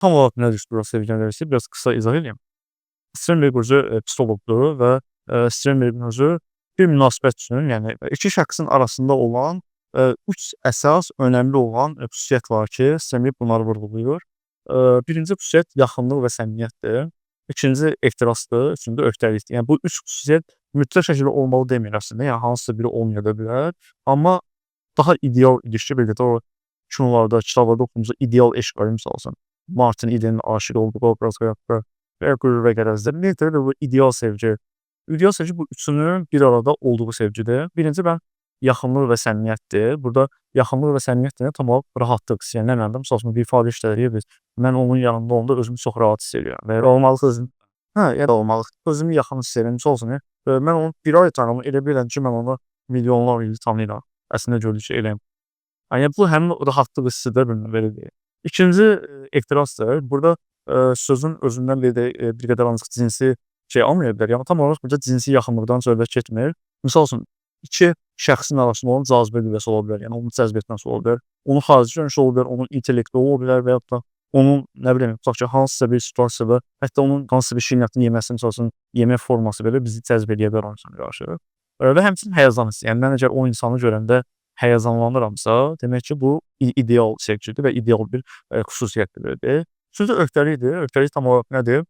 Tam olarak nədir bura sevgilən verisi? Biraz qısa izah edeyim. Strindberg özü psixologdur və Strindbergin özü bir münasibət üçün, yəni iki şəxsin arasında olan 3 əsas önəmli olan xüsusiyyət var ki, Strindberg bunları vurğulayır. Birinci xüsusiyyət yaxınlıq və səmimiyyətdir. İkinci ehtirasdır, üçüncü öhdəlikdir. Yəni bu 3 xüsusiyyət mütləq şəkildə olmalı demir əslində. Yəni hansısa biri olmaya da bilər. Amma daha ideal ilişki belə də o kinolarda, kitablarda oxumuş ideal eşq var, misal üçün. Martin Eden'in aşık olduğu obraz həyatda və ya qürur və qərəzdə. Ümumiyyətlə də bu ideal sevgi. İdeal sevgi bu üçünün bir arada olduğu sevgidir. Birinci mən yaxınlıq və səmimiyyətdir. Burada yaxınlıq və səmimiyyət də tam olaraq rahatlıq. Yəni nə mənada məsəl üçün bir ifadə işlədirik biz. Mən onun yanında olanda özümü çox rahat hiss edirəm və olmalıq özüm. Hə, ya da olmalıq. Özümü yaxın hiss edirəm. Misal üçün, mən onu bir ay tanımı elə bilirəm ki, mən onu milyonlar il tanıyıram. Əslində gördük ki, eləyəm. Yəni bu həmin rahatlıq hissidir, belə deyək. İkinci ehtirasdır. Burada sözün özündən bir qədər ancaq cinsi şey almaya bilər. Yəni tam olaraq burada cinsi yaxınlıqdan söhbət getmir. Misal üçün, iki şəxsin arasında olan cazibə qüvvəsi ola bilər. Yəni onu cəzb etməsi ola bilər. Onun xarici görünüşü ola bilər, onun intellekti ola bilər və yaxud da onun, nə bilim, tutaq ki, hansısa bir situasiyada, hətta onun hansısa bir şirniyyatını yeməsi, misal üçün, yemək forması belə bizi cəzb eləyə bilər onun insana qarşı. Və həmçinin həyəcan hissi. Yəni mən əgər o insanı görəndə həyəcanlanıramsa, demək ki, bu ideal sevgidir və ideal bir xüsusiyyətdir. Üçüncü öhdəlikdir. Öhdəlik tam olaraq nədir?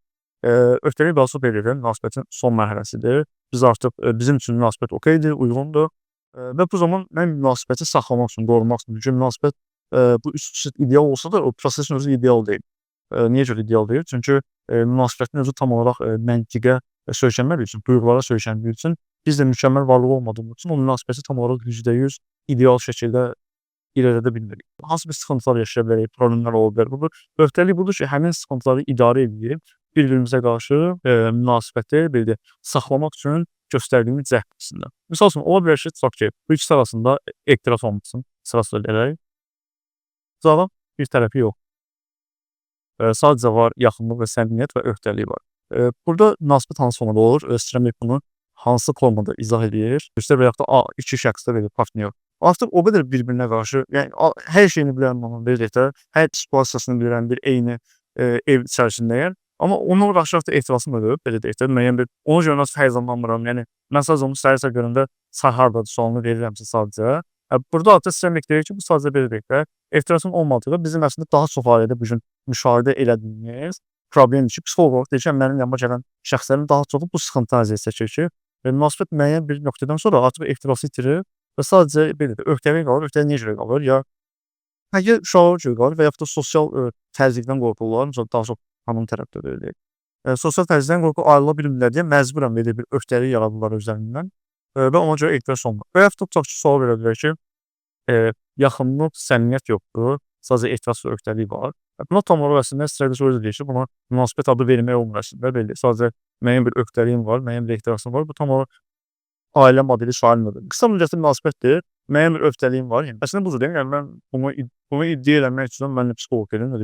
Öhdəlik daha çox belə münasibətin son mərhələsidir. Biz artıq bizim üçün münasibət okeydir, uyğundur və bu zaman mən münasibəti saxlamaq üçün, qorumaq üçün. Çünki münasibət bu üç xüsusiyyət ideal olsa da o prosesin özü ideal deyil. Niyə görə ideal deyil? Çünki münasibətin özü tam olaraq məntiqə söykənmədiyi üçün, duyğulara söykəndiyi üçün biz də mükəmməl varlıq olmadığımız üçün o münasibəti tam olaraq %100 ideal şəkildə irəlidə bilmirik. Hansı bir sıxıntılar yaşaya bilərik, problemlər ola bilər. Öhdəlik budur ki, həmin sıxıntıları idarə edib bir-birimizə qarşı münasibəti belə saxlamaq üçün göstərdiyimiz cəhd aslında. Misal üçün, ola bilər ki, tutaq ki, bu ikisi arasında ehtiras olmasın, sırasıyla deyərək. Cavab bir tərəfi yox. Sadəcə var yaxınlıq və səmimiyyət və öhdəlik var. Burada münasibət hansı formada olur? Strindberg bunu hansı formada izah edir? Və yaxud da iki şəxsdə belə partnyor. Artıq o qədər bir-birinə qarşı, yəni hər şeyini bilən onun belə də, hər situasiyasını bilən bir eyni ev içərisindəyəm. Amma ona qarşı da ehtirasım da belə deyək də, müəyyən bir ona görə nasıl həyəcanlanmıram. Yəni mən sadəcə onu səhər-səhər görəndə hardadır sualını verirəmsə sadəcə. Burada artıq Strindberg deyir ki, bu sadəcə belə deyək də, ehtirasın olmadığı bizim əslində daha çox ailədə bu gün müşahidə elədiyimiz problemdir ki, psixoloq olaraq deyir ki, mənim yanıma gələn şəxslərin daha çoxu bu sıxıntıdan əziyyət çəkir ki, münasibət müəyyən bir nöqtədən sonra artıq ehtirası itirir və sadəcə belə də öhdəlik qalır. Öhdəlik necə qalır? Ya uşaqlara görə qalır və yaxud da sosial təzyiqdən qorxurlar. Məsələn, daha çox hanım tərəfdə belə deyək. Sosial təzyiqdən qorxub ayrıla bilmirlər deyə məcburən belə bir öhdəlik yaradırlar özlərindən və ona görə ehtiras olmur. Və yaxud da tutaq ki, sual verə bilər ki, yaxınlıq, səmimiyyət yoxdur, sadəcə ehtiras və öhdəlik var. Buna tam olaraq əslində Strindberg deyir ki, buna münasibət adı vermək olmur əslində. Belə sadəcə müəyyən bir öhdəliyim var, müəyyən bir ehtirasım var. Bu tam olaraq ailə modeli şairdir. Qısa müddətli münasibətdir, müəyyən bir öhdəliyim var. Yəni əslində budur deyim. Yəni mən bunu iddia eləmək üçün mən psixoloq deyirəm.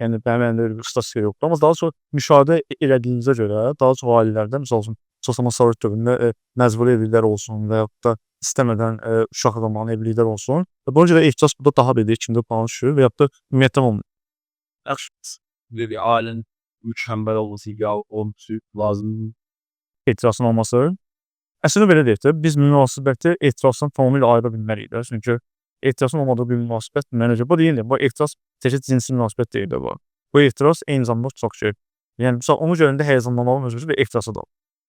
Yəni mənim əlimdə bir statistika yoxdur. Amma daha çox müşahidə elədiyimizə görə daha çox ailələrdə, məsəl üçün, sosial Sovet dövründə məcburi evliliklər olsun və yaxud da istəmədən uşaq zamanı evliliklər olsun. Buna görə ehtiras burada daha belə ikinci plana düşür və yaxud da ümumiyyətlə olmur. Yaxşı, bir ailənin mükəmməl olması, ideal olması lazım. Ehtirasın olması. Əslində belə deyək də, biz münasibəti ehtirasdan tamamilə ayıra bilmərik də. Çünki ehtirasın olmadığı bir münasibət məncə bu deyil. Bu ehtiras təkcə cinsi münasibət deyil də bu. Bu ehtiras eyni zamanda çox şey. Yəni məsələn, onu görəndə həyəcanlanmağın özü bir ehtirası da.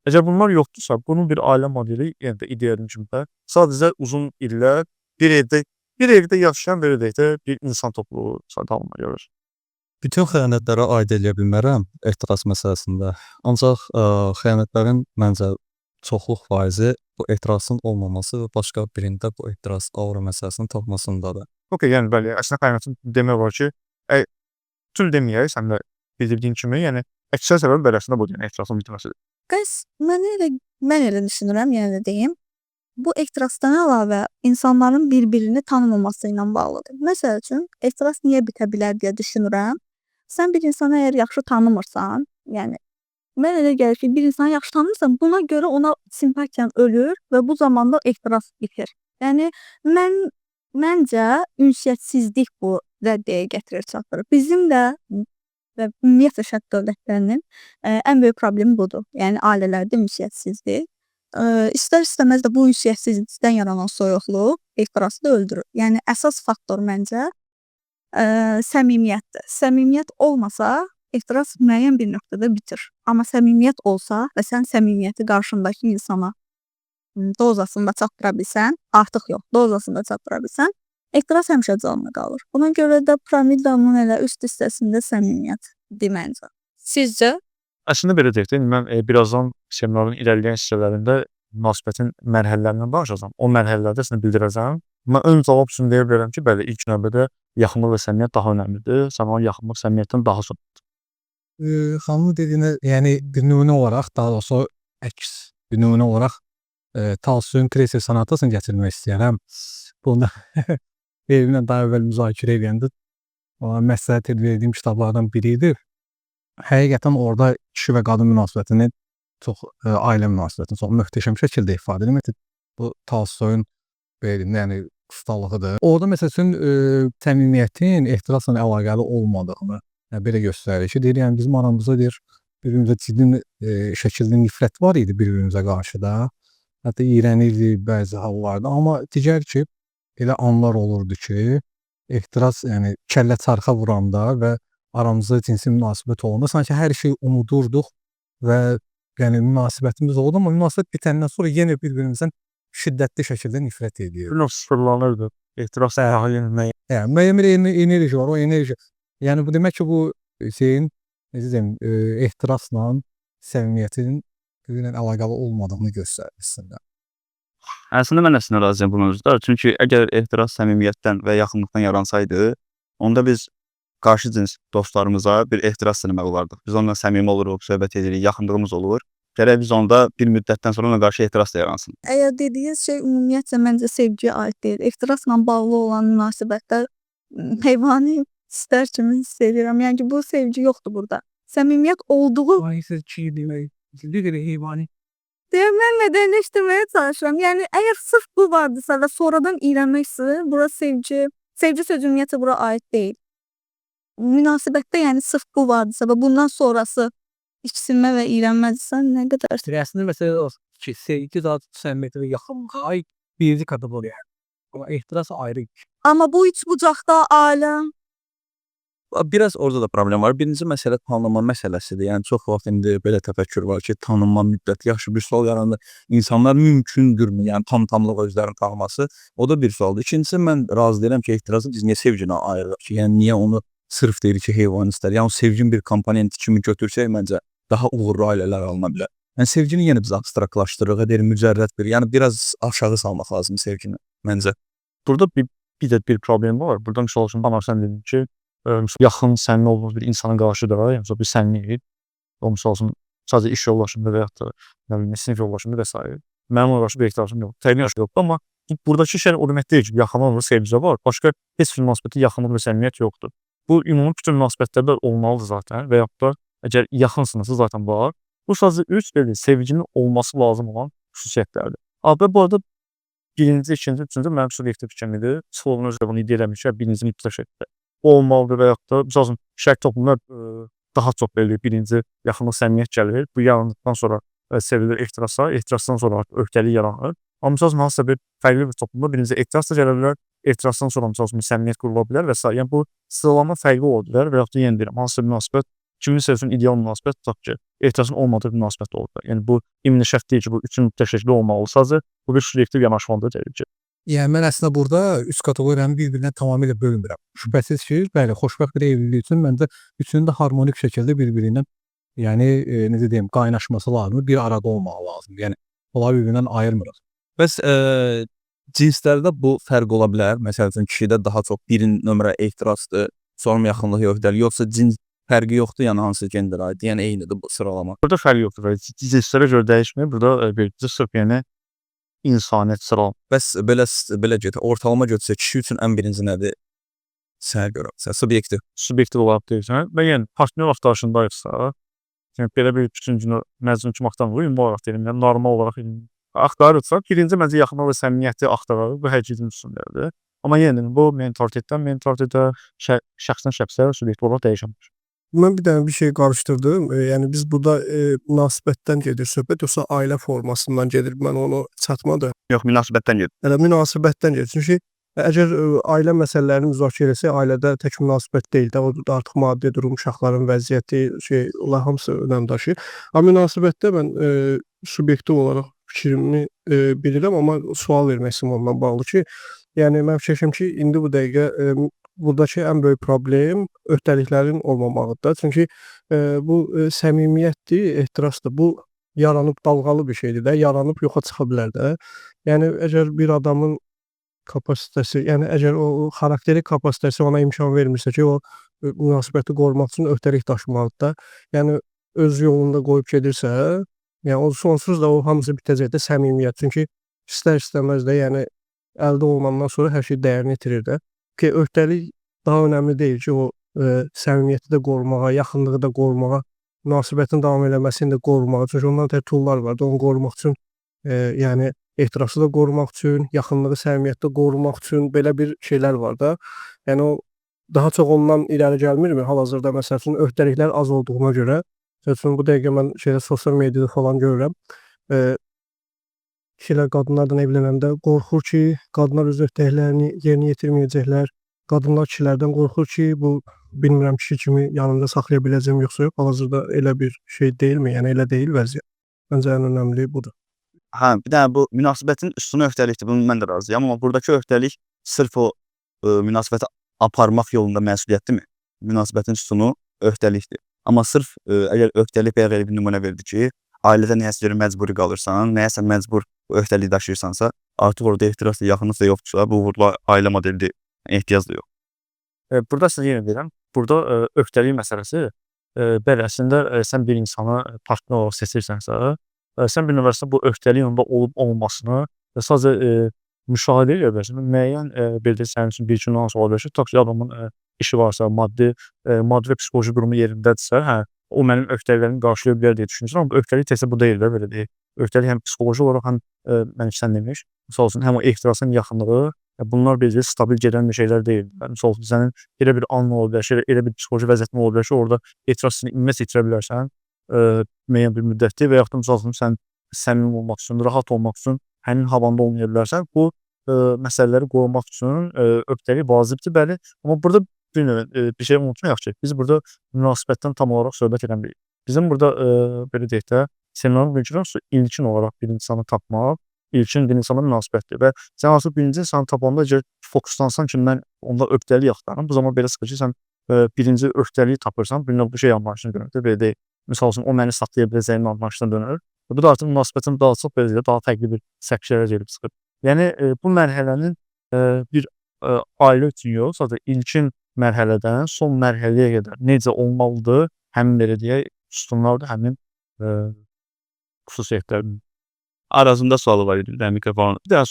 Əgər bunlar yoxdursa, bunun bir ailə modeli, yəni də idealın kimi sadəcə uzun illər bir evdə yaşayan belə deyək də bir insan topluluğu adamına görür. Bütün xəyanətlərə aid eləyə bilmərəm ehtiras məsələsində. Ancaq xəyanətlərin məncə çoxluq faizi bu ehtirasın olmaması və başqa birində bu ehtiras aura məsələsini tapmasındadır. Okey, yəni bəli, əslində xəyanətin demək olar ki, bütün deməyək, sən də bildirdiyin kimi, yəni əksər səbəb beləsində budur, yəni ehtirasın bitməsidir. Mən elə düşünürəm, yəni də deyim. Bu ehtirasdan əlavə insanların bir-birini tanımaması ilə bağlıdır. Məsəl üçün, ehtiras niyə bitə bilər deyə düşünürəm. Sən bir insanı əgər yaxşı tanımırsan, yəni mən elə gəlir ki, bir insanı yaxşı tanımırsan, buna görə ona simpatiyan ölür və bu zamanda ehtiras bitir. Yəni mən Məncə ünsiyyətsizlik bu rəddəyə gətirir çatdırır. Bizim də və ümumiyyətlə şərq dövlətlərinin ən böyük problemi budur. Yəni ailələrdə ünsiyyətsizlik. İstər-istəməz də bu ünsiyyətsizlikdən yaranan soyuqluq ehtirası da öldürür. Yəni əsas faktor məncə səmimiyyətdir. Səmimiyyət olmasa ehtiras müəyyən bir nöqtədə bitir. Amma səmimiyyət olsa və sən səmimiyyəti qarşındakı insana dozasında çatdıra bilsən, artıq yox, dozasında çatdıra bilsən, ehtiras həmişə canlı qalır. Buna görə də piramidanın elə üst hissəsində səmimiyyətdir məncə. Sizcə? Əslində belə deyək də, indi mən birazdan seminarın irəliləyən hissələrində münasibətin mərhələlərindən danışacağam. O mərhələlərdə əslində bildirəcəm. Mən ön cavab üçün deyə bilərəm ki, bəli, ilk növbədə yaxınlıq və səmimiyyət daha önəmlidir. Sənin yaxınlıq səmimiyyətdən daha çox. Xanımın dediyinə, yəni bir nümunə olaraq, daha doğrusu əks bir nümunə olaraq Talsuyun Kreser sonatasını gətirmək istəyirəm. Bunu evimlə daha əvvəl müzakirə edəndə məsləhət verdiyim kitablardan biri idi. Həqiqətən orada kişi və qadın münasibətini çox, ailə münasibətini çox möhtəşəm şəkildə ifadə etməkdir. Bu Talsuyun yəni ustalığıdır. Orada məsəl üçün səmimiyyətin ehtirasla əlaqəli olmadığını belə göstərir ki, deyir, yəni bizim aramızda deyir, bir-birimizə ciddi şəkildə nifrət var idi bir-birimizə qarşı da. Hətta iyrənirdi bəzi hallarda, amma digər ki, elə anlar olurdu ki, ehtiras, yəni kəllə çarxa vuranda və aramızda cinsi münasibət olanda sanki hər şeyi unudurduq və yəni münasibətimiz oldu, amma münasibət bitəndən sonra yenə bir-birimizdən şiddətli şəkildə nifrət edirdik. Bir növ sıfırlanırdı. Ehtiras əhaliyyənin Yəni müəyyən bir enerji var, o enerji. Yəni bu demək ki, bu şeyin, necə deyim, ehtirasla səmimiyyətin bir-birlə əlaqəli olmadığını göstərir əslində. Əslində mən əslində razıyam bu mövzuda. Çünki əgər ehtiras səmimiyyətdən və yaxınlıqdan yaransaydı, onda biz qarşı cins dostlarımıza bir ehtiras eləmək olardıq. Biz onunla səmimi oluruq, söhbət edirik, yaxınlığımız olur. Gərək biz onda bir müddətdən sonra ona qarşı ehtiras da yaransın. Əgər dediyiniz şey ümumiyyətlə məncə sevgiyə aid deyil. Ehtirasla bağlı olan münasibətlər heyvani istər kimi hiss edirəm. Yəni ki, bu sevgi yoxdur burada. Səmimiyyət olduğu mən mədəniləşdirməyə çalışıram. Yəni əgər sırf bu vardısa və sonradan iyrənməksə, bura sevgi sözü ümumiyyətlə bura aid deyil. Münasibətdə yəni sırf bu vardısa və bundan sonrası iksinmə və iyrənmədirsə, nə qədər Əslində məsələ o ki, sevgi daha səmimiyyətə və yaxınlığa aid birinci kateqoriya. Amma ehtiras ayrı. Amma bu üç bucaqda ailə Biraz orada da problem var. Birinci məsələ tanınma məsələsidir. Yəni çox vaxt indi belə təfəkkür var ki, tanınma müddəti yaxşı bir sual yaranır. İnsanlar mümkündürmü? Yəni tam-tamlıq özlərini tanıması. O da bir sualdır. İkincisi mən razı deyirəm ki, ehtirası biz niyə sevginə ayırırıq ki? Yəni niyə onu sırf deyir ki, heyvan istər. Yəni sevgin bir komponenti kimi götürsək məncə daha uğurlu ailələr alına bilər. Yəni sevgini yenə biz abstraktlaşdırırıq, deyir mücərrəd bir. Yəni biraz aşağı salmaq lazım sevgini məncə. Burada bir problem var. Burada misal üçün bana sən dedin ki, yaxın, səmimi olduğunuz bir insana qarşı da, yəni bir səmimi, o misal üçün sadəcə iş yoldaşımda və yaxud da nə bilim sinif yoldaşımda və s. Mənim ona qarşı bir ehtirasım yoxdur. Təbii yoxdur, amma buradakı şey o demək deyil ki, yaxınlıq və sevgi var. Başqa heç bir münasibətdə yaxınlıq və səmimiyyət yoxdur. Bu ümumi bütün münasibətlərdə olmalıdır zaten və yaxud da əgər yaxınsınızsa zaten var. Bu sadəcə üç belə sevginin olması lazım olan xüsusiyyətlərdir. Və bu arada birinci, ikinci, üçüncü mənim subyektiv fikrim idi. Psixoloqun özü də bunu iddia eləmiş ki, birinci mütləq şəkildə olmalıdır və yaxud da misal üçün şərq toplumlar daha çox belə birinci yaxınlıq səmimiyyət gəlir. Bu yarandıqdan sonra sevilir ehtirasa, ehtirasdan sonra öhdəlik yaranır. Amma misal üçün hansısa bir fərqli bir toplumda birinci ehtiras da gələ bilər, ehtirasdan sonra misal üçün səmimiyyət qurula bilər və s. Yəni bu sıralama fərqli ola bilər və yaxud da yenə deyirəm, hansısa bir münasibət kiminsə üçün ideal münasibət tutaq ki, ehtirasın olmadığı bir münasibət olur. Yəni bu ümumi şərt deyil ki, bu üçün mütləq olmalı. Sadəcə bu bir subyektiv yanaşmadır deyir ki. Yəni mən əslində burada üç kateqoriyanı bir-birindən tamamilə bölmürəm. Şübhəsiz ki, bəli, xoşbəxt bir evlilik üçün məncə üçünün də harmonik şəkildə bir-birindən, yəni necə deyim, qaynaşması lazımdır, bir arada olmağı lazımdır. Yəni onları bir-birindən ayırmırıq. Bəs cinslərdə bu fərq ola bilər. Məsəl üçün kişidə daha çox birin nömrə ehtirasdır, sonra yaxınlıq yoxdur, yoxsa cins fərqi yoxdur, yəni hansı genderə aid, yəni eynidir bu sıralama. Burada fərq yoxdur. Cinslərə görə dəyişmir. Burada bir sırf yəni insaniyyət sıralama. Bəs belə get, ortalama götürsək kişi üçün ən birinci nədir? Sənə görə, subyektiv. Subyektiv olaraq deyirsən və yəni partnyor axtarışındayıqsa, yəni belə bir üçüncünü məzun kimi axtarmırıq, ümumi olaraq deyirəm, yəni normal olaraq axtarırsa, birinci məncə yaxınlıq və səmimiyyəti axtarırıq, bu hər ikinin üstündədir. Amma yenə deyirəm, bu mentalitetdən mentalitetə, şəxsdən şəxsə, subyektiv olaraq dəyişəndir. Mən bir dənə bir şey qarışdırdım. Yəni biz burada, münasibətdən gedir söhbət, yoxsa ailə formasından gedir? Mən onu çatmadı. Yox, münasibətdən gedir. Elə münasibətdən gedir. Çünki əgər, ailə məsələlərini müzakirə etsək, ailədə tək münasibət deyil də, o da artıq maddi durum, uşaqların vəziyyəti, onlar hamısı önəm daşıyır. Amma münasibətdə mən, subyektiv olaraq fikrimi, bilirəm, amma sual vermək istəyirəm onunla bağlı ki, yəni mən fikirləşirəm ki, indi bu dəqiqə, burdakı ən böyük problem öhdəliklərin olmamağıdır. Çünki, bu, səmimiyyətdir, ehtirasdır. Bu yaranıb dalğalı bir şeydir də, yaranıb yoxa çıxa bilər də. Yəni əgər bir adamın kapasitəsi, yəni əgər o xarakteri kapasitəsi ona imkan vermirsə ki, o, münasibəti qorumaq üçün öhdəlik daşımalıdır da. Yəni öz yolunda qoyub gedirsə, yəni o sonsuz da o hamısı bitəcək də səmimiyyət. Çünki istər-istəməz də yəni əldə olunandan sonra hər şey dəyərini itirir də. Ki öhdəlik daha önəmli deyil ki, o, səmimiyyəti də qorumağa, yaxınlığı da qorumağa, münasibətin davam eləməsini də qorumağa. Çünki ondan ötəri tullar var da, onu qorumaq üçün, yəni ehtirası da qorumaq üçün, yaxınlığı, səmimiyyəti də qorumaq üçün belə bir şeylər var da. Yəni o daha çox ondan irəli gəlmirmi? Hal-hazırda məsəl üçün öhdəliklər az olduğuna görə, məsəl üçün bu dəqiqə mən sosial mediada falan görürəm. Kişilər qadınlardan evlənəndə qorxur ki, qadınlar öz öhdəliklərini yerinə yetirməyəcəklər. Qadınlar kişilərdən qorxur ki, bu bilmirəm kişi kimi yanımda saxlaya biləcəm yoxsa yox. Hal-hazırda elə bir şey deyilmi? Yəni elə deyil vəziyyət. Məncə ən önəmli budur. Hə, bir dənə bu münasibətin üstünü öhdəlikdir. Bunu mən də razıyam, amma burdakı öhdəlik sırf o, münasibəti aparmaq yolunda məsuliyyətdirmi? Münasibətin üstünü öhdəlikdir. Amma sırf, əgər öhdəlik belə bir nümunə verdi ki, ailədə nəyəsə görə məcburi qalırsan, nəyəsə məcbur bu öhdəliyi daşıyırsansa, artıq orada ehtiras da, yaxınlıq da yoxdursa, bu uğurlu ailə modeli deyil. Ehtiyac da yox. Burada sizə yenə deyirəm, burada, öhdəlik məsələsi, bəli, əslində, sən bir insanı partner olaraq seçirsənsə, sən bir növ bu öhdəliyin onda olub-olmamasını sadəcə, müşahidə edə bilərsən. Müəyyən, belə deyək, sənin üçün bir iki nüans ola bilər ki, tutaq ki, adamın, işi varsa, maddi və psixoloji durumu yerindədirsə, hə, o mənim öhdəliklərimi qarşılaya bilər deyə düşünürsən, amma öhdəlik təkcə bu deyil də, belə deyək. Öhdəlik həm psixoloji olaraq, həm, sən demiş, misal üçün, həm o ehtirasın yaxınlığı, bunlar belə stabil gedən bir şeylər deyil. Misal üçün, sənin elə bir anın ola bilər, elə bir psixoloji vəziyyətin ola bilər ki, orada ehtiras hissini ümumiyyətlə itirə bilərsən, müəyyən bir müddətdir və yaxud da misal üçün, sən səmimi olmaq üçün, rahat olmaq üçün həmin havanda olmaya bilərsən. Bu, məsələləri qorumaq üçün, öhdəlik vacibdir, bəli. Amma burada bir növ, bir şey unutmayaq ki, biz burada münasibətdən tam olaraq söhbət eləmirik. Bizim burada, belə deyək də, ssenarinin mümkün ilkin olaraq bir insanı tapmaq, ilkin bir insana münasibətdir və sən artıq birinci insanı tapanda əgər fokuslansan ki, mən onda öhdəlik axtarıram, bu zaman belə çıxır ki, sən, birinci öhdəliyi tapırsan, bir növ bu şey anlayışına dönür də, belə deyək. Misal üçün, o məni saxlaya biləcəyin anlayışına dönür. Bu da artıq münasibətin daha çox belə deyək, daha fərqli bir səkilərə gəlib çıxır. Yəni, bu mərhələnin, bir, ailə üçün yox, sadəcə ilkin mərhələdən son mərhələyə qədər necə olmalıdır, həmin belə deyək, sütunlardır, həmin, xüsusiyyətlərdir. Arazımda sualı var idi, bir dənə mikrofon. Bir dənə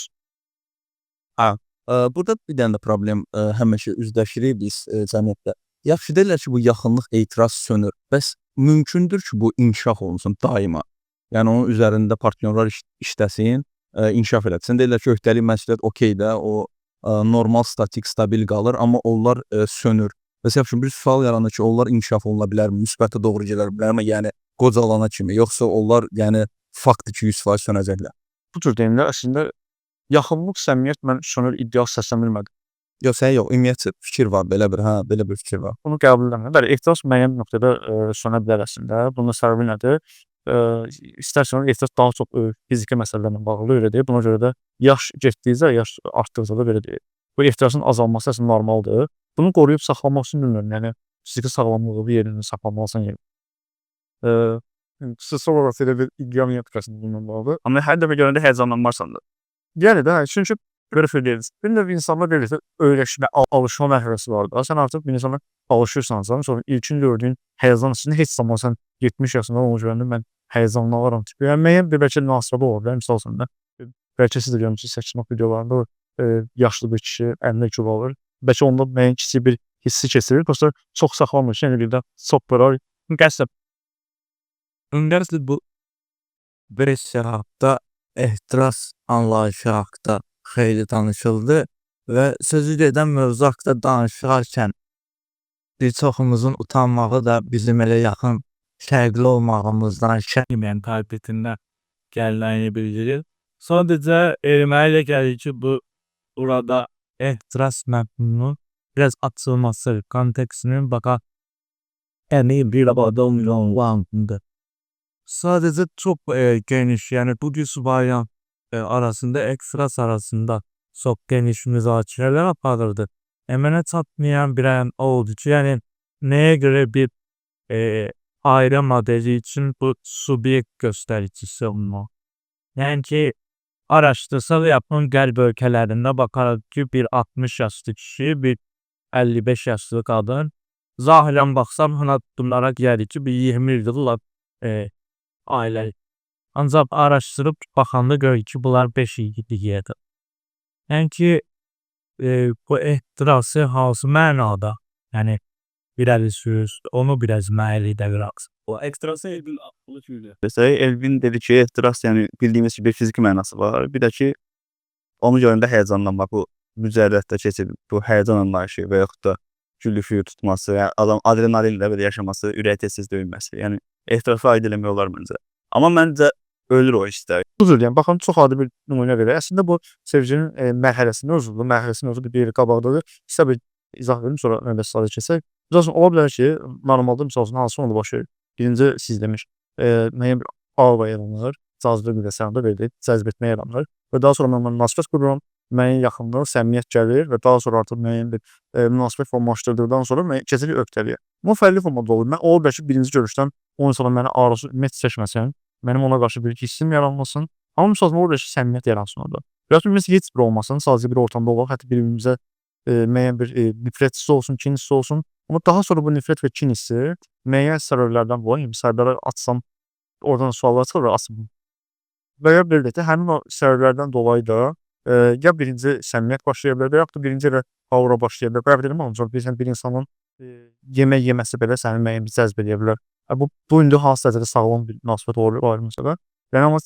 Burada bir dənə də problem, həmişə üzləşirik biz, cəmiyyətdə. Yaxşı deyirlər ki, bu yaxınlıq, etiraz sönür. Bəs mümkündür ki, bu inkişaf olunsun daima. Yəni onun üzərində partnyorlar işləsin, inkişaf eləsin. Deyirlər ki, öhdəlik məsuliyyət okey də, o normal, statik, stabil qalır, amma onlar sönür. Məsəl üçün bir sual yaranır ki, onlar inkişaf oluna bilərmi, müsbətə doğru gələ bilərmi? Yəni qocalana kimi, yoxsa onlar yəni faktdır ki, 100% sönəcəklər. Bu cür deyimlər əslində yaxınlıq, səmimiyyət mən sönür iddia səslənilmədi. Yox, sən yox, ümumiyyətcə fikir var, belə bir fikir var. Bunu qəbul edirəm. Bəli, ehtiras müəyyən nöqtədə sönə bilər əslində. Bunun səbəbi nədir? İstər-istemez ehtiras daha çox fiziki məsələlərlə bağlıdır, elə deyək. Buna görə də yaş getdikcə, yaş artdıqca da belə deyək. Bu ehtirasın azalması əslində normaldır. Bunu qoruyub saxlamaq üçün bilmirəm, yəni fiziki sağlamlığı bir yerində saxlamalısan yəni. Xüsusi olaraq elə bir iddia etikasında bununla bağlı. Amma hər dəfə görəndə həyəcanlanmarsan da. Yəni də, çünki belə söyləyiriz. Bir növ insanlar belə öyrəşmə, alışma mərhələsi var da. Sən artıq bir insana alışırsansa, sonra ilkin gördüyün həyəcan içində heç zaman sən 70 yaşında olmuş görəndə mən həyəcanlanaram tipi. Yəni müəyyən bir bəlkə münasibət ola bilər. Misal üçün də bəlkə siz də görmüsünüz seçmək videolarında yaşlı bir kişi əlində kilo alır. Bəlkə onda müəyyən kiçik bir hissi keçirir. Prosta çox saxlamır ki, yəni birdən çox belə qəsəb. Ümumiyyətlə bu Brest haqda ehtiras anlayışı haqda xeyli danışıldı Və sözü gedən mövzu haqqında danışarkən bir çoxumuzun utanmağı da bizim elə yaxın fərqli olmağımızdan, şərq mentalitetindən gəldiyi bildirir. Sadəcə erməyə elə gəlir ki, burada ehtiras məfhumunu biraz açılması, kontekstinin baxa bir adam yoğunluğunda. Sadəcə çox geniş, yəni bu cür variant arasında, ekstras arasında çox geniş müzakirələr aparıldı. Mənə çatmayan bir an oldu ki, yəni nəyə görə bir aile modeli için bu subyekt göstericisi olmalı. Yəni ki, araşdırsaq yaxın qərb ölkələrində baxaraq ki, bir 60 yaşlı kişi, bir 55 yaşlı qadın zahirən baxsam bunlara gəlir ki, bir 20 ildir ailə. Ancaq araşdırıb baxanda görür ki, bunlar 5 illik yerdir. Yəni ki, bu ehtirası hansı mənada, yəni irəli sürür, onu biraz müəyyən biraz. O ekstrası Elvin aklı tüylü. Mesela Elvin dedi ki ehtiras yani bildiğimiz gibi bir fiziki mənası var. Bir de ki onu görəndə həyəcanlanma, bu mücərrətdə keçir, bu həyəcan anlayışı və yaxud da gülüşü tutması, yəni adam adrenalinlə belə yaşaması, ürək tez-tez döyünməsi. Yəni ehtirasa aid eləmək olar məncə. Amma məncə ölür o istək. Düzdür, yəni baxın çox adi bir nümunə verək. Əslində bu sevginin mərhələsinin özüdür, bir qabaqdadır. İstə bir izah verim, sonra növbəti sadə keçək. Məsələn, ola bilər ki, normalda məsələn hansı onda başı birinci siz demiş, müəyyən bir aura yaranır, cazibə qüvvəsində belə cəzb etmə yaranır və daha sonra mən münasibət qururam, müəyyən yaxınlıq, səmimiyyət gəlir və daha sonra artıq müəyyən bir münasibət formalaşdırdıqdan sonra keçirik öhdəliyə. Bu fərqli formada olur. Mən ola bilər ki, birinci görüşdən o insana mənə arası ümumiyyətlə seçməsin, mənim ona qarşı bir hissim yaranmasın, amma məsələn ola bilər ki, səmimiyyət yaransın orada. Və ya ümumiyyətlə heç bir olmasın, sadəcə bir ortamda olaq, hətta bir-birimizə müəyyən bir nifrət hissi olsun, kin hissi olsun. Amma daha sonra bu nifrət və kin hissi müəyyən səbəblərdən dolayı, səbəbləri açsam oradan suallar çıxır və açım. Və ya birlikdə həmin o səbəblərdən dolayı da ya birinci səmimiyyət başlaya bilər, və yaxud da birinci elə aura başlaya bilər. Qəbul edirəm ancaq bir insanın yemək yeməsi belə səni müəyyən bir cəzb edə bilər. Bu indi hansı dərəcədə sağlam bir münasibət olur, ayrı məsələ. Yəni amma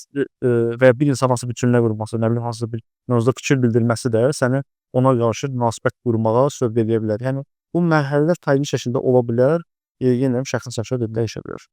və ya bir insan hansı bir cümlə qurması, nə bilim hansısa bir mövzuda fikir bildirməsi də səni ona qarşı münasibət qurmağa sövq edə bilər. Yəni bu mərhələlər fərqli şəkildə ola bilər. Yenə şəxsən şəxsə dəyişə bilər.